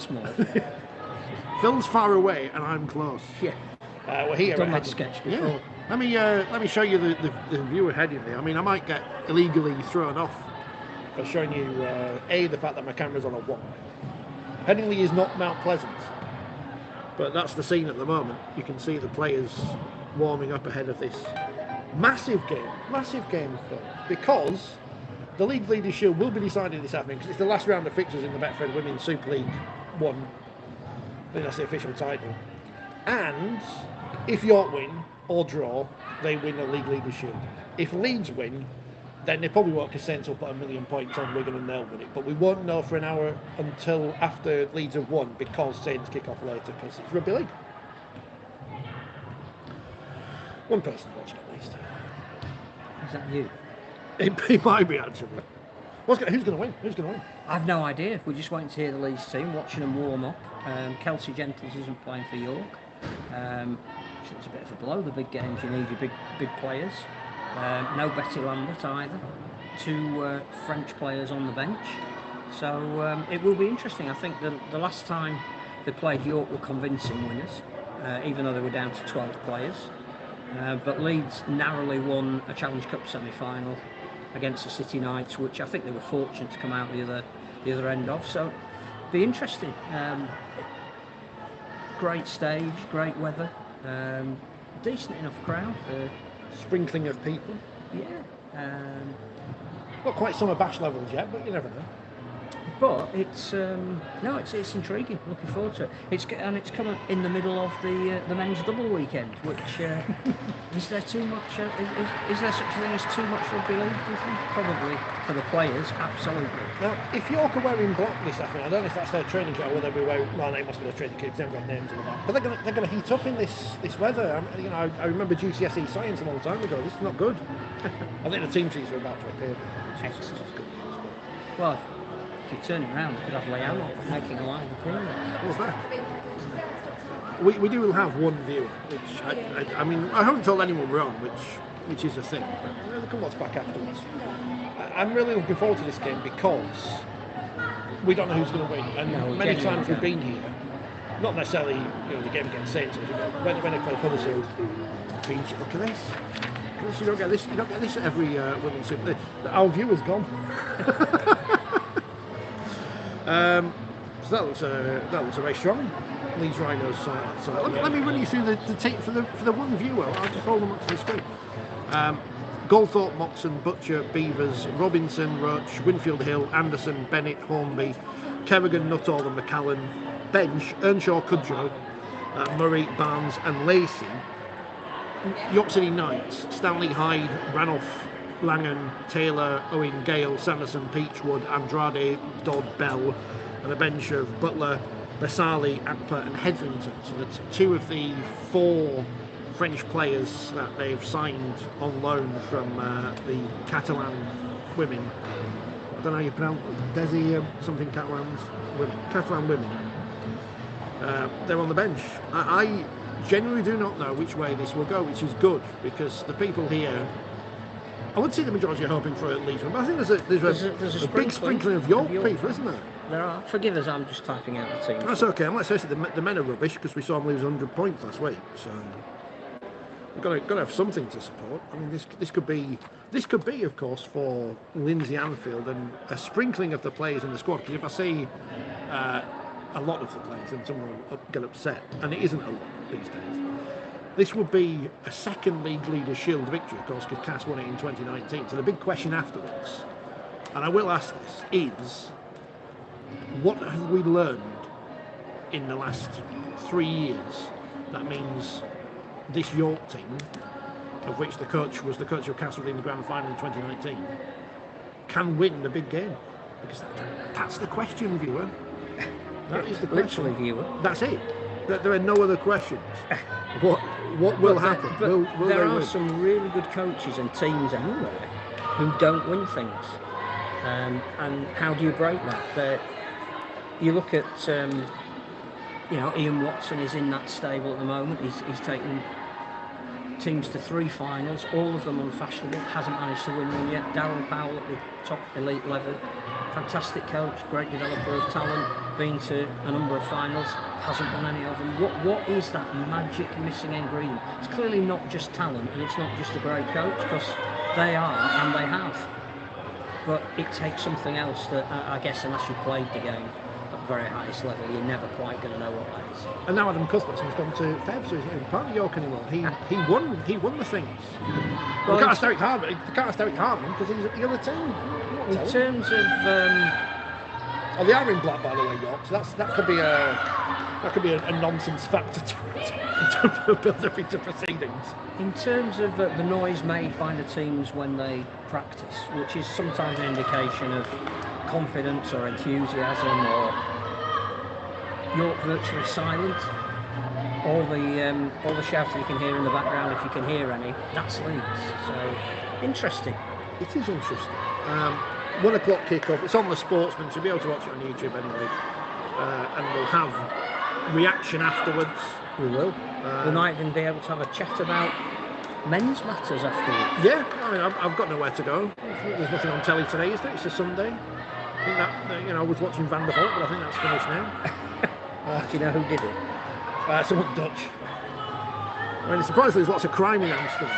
small. Phil's far away and I'm close. Yeah. We're here. Done that sketch before. Yeah. Let me show you the view of Headingley. I mean, I might get illegally thrown off for showing you the fact that my camera's on a 1. Headingley is not Mount Pleasant, but that's the scene at the moment. You can see the players warming up ahead of this massive game, Phil, because the League Leaders' Shield will be decided this afternoon because it's the last round of fixtures in the Betfred Women's Super League 1. I think that's the official title. And if York win or draw, they win the League Leaders' Shield. If Leeds win, then they probably won't, because Saints will put 1,000,000 points on Wigan and they'll win it. But we won't know for an hour until after Leeds have won, because Saints kick off later, because it's Rugby League. One person watching at least. Is that you? It might be, actually. Who's going to win? I've no idea. We're just waiting to hear the Leeds team, watching them warm up. Kelsey Gentles isn't playing for York. It's a bit of a blow. The big games, you need your big players. No Betty Lambert either. 2 French players on the bench. So it will be interesting. I think the last time they played, York were convincing winners, even though they were down to 12 players. But Leeds narrowly won a Challenge Cup semi-final against the City Knights, which I think they were fortunate to come out the other end of. So be interesting. Great stage, great weather, decent enough crowd. Sprinkling of people. Yeah. Not quite summer bash levels yet, but you never know. But it's it's intriguing. Looking forward to it. It's coming in the middle of the men's double weekend. Which is there too much? Is there such a thing as too much rugby league? Do you think? Probably for the players, absolutely. Now, if York are wearing black this afternoon, I don't know if that's their training kit or whether they'll be wearing. Well, they must be their training kit. They haven't got names on the back. But they're going to heat up in this weather. I remember GCSE science a long time ago. This is not good. I think the team sheets are about to appear. Excellent. Well, if you turn it around, you could have Leao making a live appearance. What's that? We do have one viewer, which I mean, I haven't told anyone we're on, which is a thing. But they can watch back afterwards. I'm really looking forward to this game because we don't know who's going to win, and many times we've been here. Not necessarily, the game against Saints, when they play Huddersfield. Look at this. You don't get this. You don't get this at every Women's Super. Our viewer's gone. So that looks a very strong Leeds Rhinos side. Let me run you through the tape for the one viewer. I'll just hold them up to the screen. Goldthorpe, Moxon, Butcher, Beavers, Robinson, Roach, Winfield Hill, Anderson, Bennett, Hornby, Kerrigan, Nuttall and McCallan. Bench, Earnshaw, Cudjoe, Murray, Barnes and Lacey. York City Knights, Stanley, Hyde, Ranulph, Langan, Taylor, Owen, Gale, Sanderson, Peachwood, Andrade, Dodd, Bell, and a bench of Butler, Basali, Akpa and Hetherington. So that's 2 of the 4 French players that they've signed on loan from the Catalan women. I don't know how you pronounce it. Desi something Catalan women. They're on the bench. I genuinely do not know which way this will go, which is good, because the people here, I would say the majority are hoping for at least one, but I think there's a big sprinkling of York people, isn't there? There are. Forgive us, I'm just typing out the team. That's okay. And let's face it, the men are rubbish because we saw them lose 100 points last week. So we've got to have something to support. I mean, this could be, of course, for Lindsay Anfield and a sprinkling of the players in the squad. Because if I say a lot of the players, then someone will get upset, and it isn't a lot these days. This would be a second League Leaders' Shield victory, of course, because Cass won it in 2019. So the big question afterwards, and I will ask this, is what have we learned in the last 3 years that means this York team, of which the coach was the coach of Castle in the grand final in 2019, can win the big game? Because that's the question, viewer. That is the question. Literally, viewer. That's it. There are no other questions. What will happen? There are some really good coaches and teams out there who don't win things. And how do you break that? You look at, Ian Watson is in that stable at the moment. He's taken teams to 3 finals, all of them unfashionable, hasn't managed to win one yet. Darryl Powell at the top elite level, fantastic coach, great developer of talent. been to a number of finals, hasn't won any of them. What is that magic missing ingredient? It's clearly not just talent, and it's not just a great coach, because they are and they have. But it takes something else that I guess unless you played the game at the very highest level, you're never quite going to know what that is. And now Adam Cuthbertson's gone to Feb, so he's not even part of York anymore. He won the things. Well, they can't ask Derek Hartman because he's at the other team. In terms of oh, they are in black, by the way, York. So that could be a nonsense factor to build up into proceedings. In terms of the noise made by the teams when they practice, which is sometimes an indication of confidence or enthusiasm, or York virtually silent. All the shouting you can hear in the background, if you can hear any, that's Leeds. So interesting. It is interesting. 1 o'clock kick-off. It's on the Sportsman, so you'll be able to watch it on YouTube anyway. And we'll have reaction afterwards. We will. We might even be able to have a chat about men's matters afterwards. Yeah, I mean, I've got nowhere to go. There's nothing on telly today, is there? It's a Sunday. I think that, I was watching Van der Holt, but I think that's finished now. Do you know who did it? Someone Dutch. I mean, surprisingly, there's lots of crime in Amsterdam.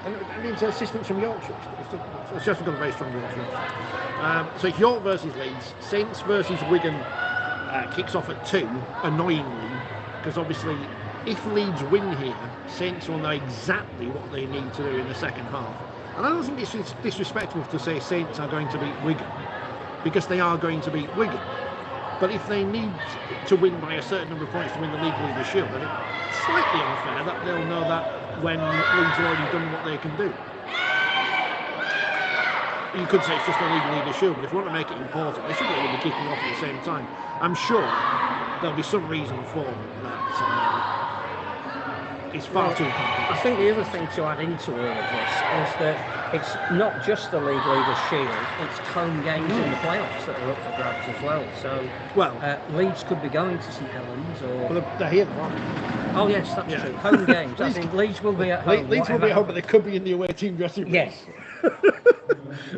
And it's assistants from Yorkshire. It's just got a very strong Yorkshire. So it's York versus Leeds. Saints versus Wigan kicks off at 2, annoyingly, because obviously if Leeds win here, Saints will know exactly what they need to do in the second half. And I don't think it's disrespectful to say Saints are going to beat Wigan, because they are going to beat Wigan. But if they need to win by a certain number of points to win the League Leader Shield, then it's slightly unfair that they'll know that when Leeds have already done what they can do. You could say it's just a League Leader Shield, but if you want to make it important, they should really be kicking off at the same time. I'm sure there'll be some reason for that. It's far too complicated. I think the other thing to add into all of this is that it's not just the League Leaders Shield, it's home games in the playoffs that are up for grabs as well. So Leeds could be going to St Helens, or... Well, they're here, aren't they? Oh yes, that's true. Home games. I think Leeds will be at home. Leeds will be at home, but they could be in the away team dressing room. Yes.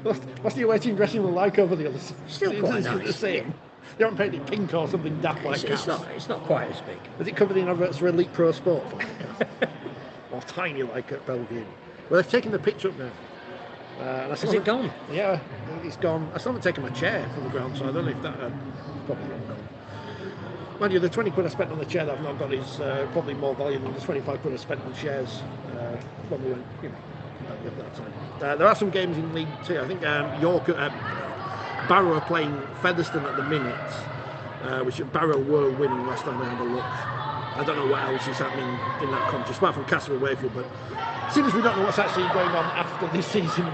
What's the away team dressing room like over the other side? Still quite nice. The same. You haven't painted pink or something daft like that. It's not quite as big. Is it covered in adverts for Elite Pro Sport? Or tiny like at Belgium? Well, they've taken the pitch up now. Has it gone? Yeah, it's gone. I still haven't taken my chair from the ground, so I don't know if that probably not gone. Mind you, the 20 quid I spent on the chair that I've not got is probably more value than the 25 quid I spent on shares when we went, at that time. There are some games in League 2. I think York, Barrow are playing Featherstone at the minute, which Barrow were winning last time I had a look. I don't know what else is happening in that contest, apart from Castle Wayfield, but since we don't know what's actually going on after this season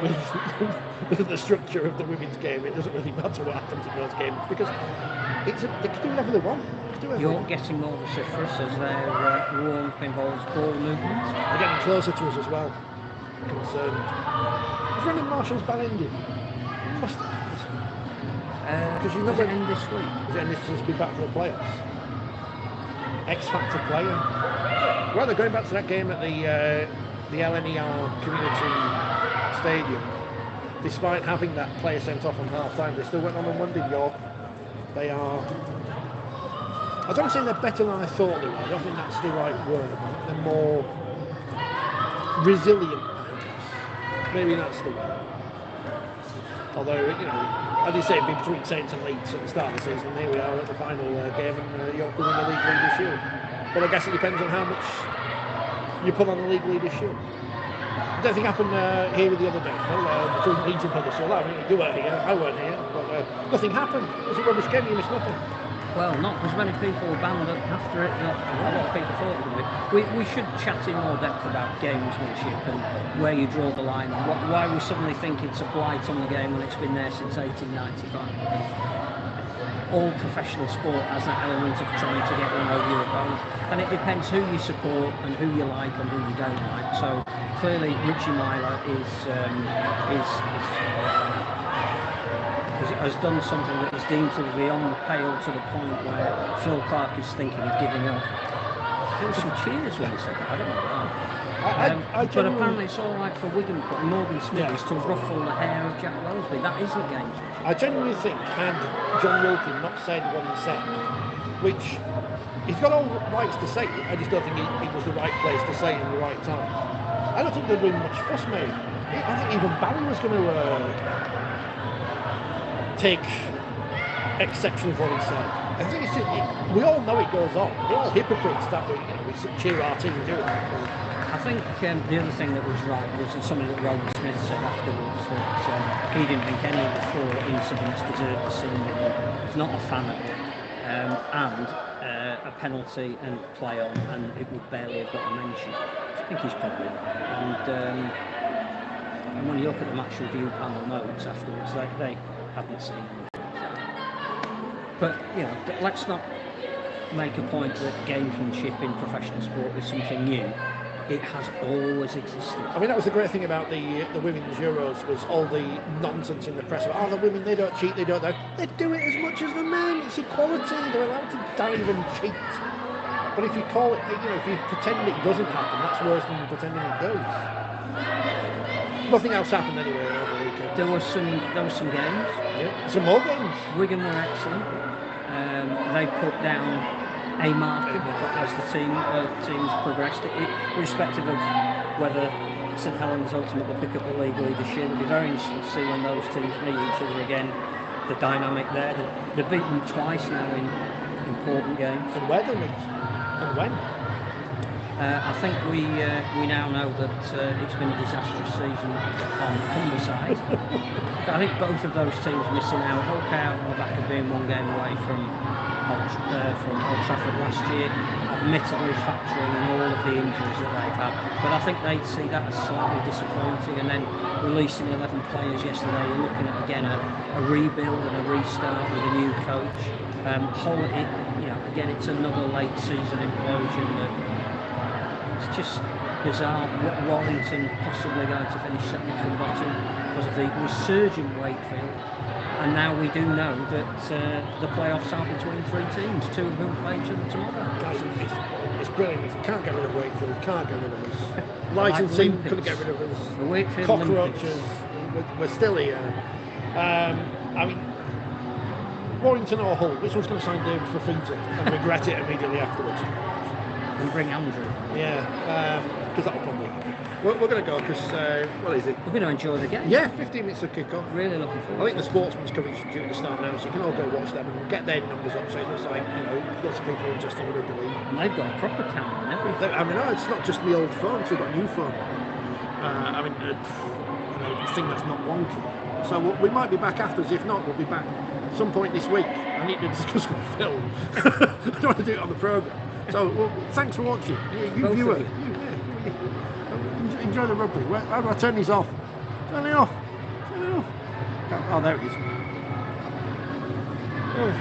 with the structure of the women's game, it doesn't really matter what happens in those games, because they can do whatever they want. You're getting more vociferous as their warm involves ball movements. They're getting closer to us as well. Concerned. Is Ronnie Marshall's ban ended? Must have. Because Does it end this week? Does it end this week? Be back for the playoffs? X-Factor player. Well, they're going back to that game at the LNER Community Stadium. Despite having that player sent off on half-time, they still went on and won in York. They are... I don't think they're better than I thought they were. I don't think that's the right word. They're more resilient, I guess. Maybe that's the word. Although, as you say, it'd be between Saints and Leeds at the start of the season. Here we are at the final game, and York will win the League Leader Shield. But I guess it depends on how much you put on the League Leader Shield. I don't think it happened here the other day. Between Leeds and Huddersfield. I mean, you weren't here, I weren't here, but nothing happened. It was a rubbish game, you missed nothing. Well, not as many people were banned up after it, not a lot of people thought it would be. We should chat in more depth about gamesmanship and where you draw the line and why we suddenly think it's a blight on the game when it's been there since 1895. All professional sport has that element of trying to get one over your opponent, and it depends who you support and who you like and who you don't like. So clearly Richie Myler has done something that is deemed to be beyond the pale, to the point where Phil Clark is thinking of giving up. There was some cheers when he said that, I don't know why. I but apparently it's all right for Morgan Smithers to ruffle the hair of Jack Wellesby. That is the game. I genuinely think had John Wilkin not said what he said, which he's got all rights to say, I just don't think it was the right place to say in the right time. I don't think there'd been much fuss made. I think even Barry was going to take exception with what he said. I think it's just, we all know it goes on. We're all hypocrites that we cheer our team doing. I think the other thing that was right was something that Rowan Smith said afterwards, that he didn't think any of the 4 incidents deserved the scene. He's not a fan of it. And a penalty and play on, and it would barely have got a mention. I think he's probably right. And when you look at the match review panel notes afterwards, they haven't seen anything. But let's not make a point that gamesmanship in professional sport is something new. It has always existed. I mean, that was the great thing about the women's Euros, was all the nonsense in the press about, the women, they don't cheat, they don't know. They do it as much as the men. It's equality. They're allowed to dive and cheat. But if you call it, if you pretend it doesn't happen, that's worse than pretending it does. Nothing else happened anyway over the weekend. There was some games. Yeah, some more games. Wigan were excellent. They put down a marker as the teams progressed. Irrespective of whether St Helens ultimately pick up the league leadership, it'll be very interesting to see when those teams meet each other again. The dynamic there. They've beaten them twice now in important games. And where they meet? And when? I think we now know that it's been a disastrous season on the side. I think both of those teams missing out. Hull out on the back of being 1 game away from Old Trafford last year, admittedly factoring in all of the injuries that they've had. But I think they'd see that as slightly disappointing. And then releasing 11 players yesterday, you're looking at again a rebuild and a restart with a new coach. Hull, again, it's another late season implosion. It's just bizarre. Warrington possibly going to finish second from bottom because of the resurgent Wakefield. And now we do know that the playoffs are between 3 teams, 2 of whom play each other tomorrow. Guys, it's brilliant. If you can't get rid of Wakefield, can't get rid of us. Licensing couldn't get rid of us. The Wakefield cockroaches, we're still here. I mean, Warrington or Hull, which one's going to sign David Fafita and regret it immediately afterwards? And bring Andrew. Yeah, because that'll probably happen. We're going to go because, what is it? We're going to enjoy the game. Yeah, 15 minutes of kick-off. Really looking forward. I think the sportsman's coverage is due to start now, so you can all go watch them and get their numbers up, so it looks like, lots of people are interested in rugby league. And they've got a proper camera and everything. I mean, it's not just the old phone, so we've got a new phone. The thing that's not wonky. So we might be back afterwards. If not, we'll be back some point this week. I need to discuss with Phil. I don't want to do it on the programme. So, thanks for watching. You viewer. Enjoy the rugby. How do I turn these off? Turn it off. Oh, there it is. Oh.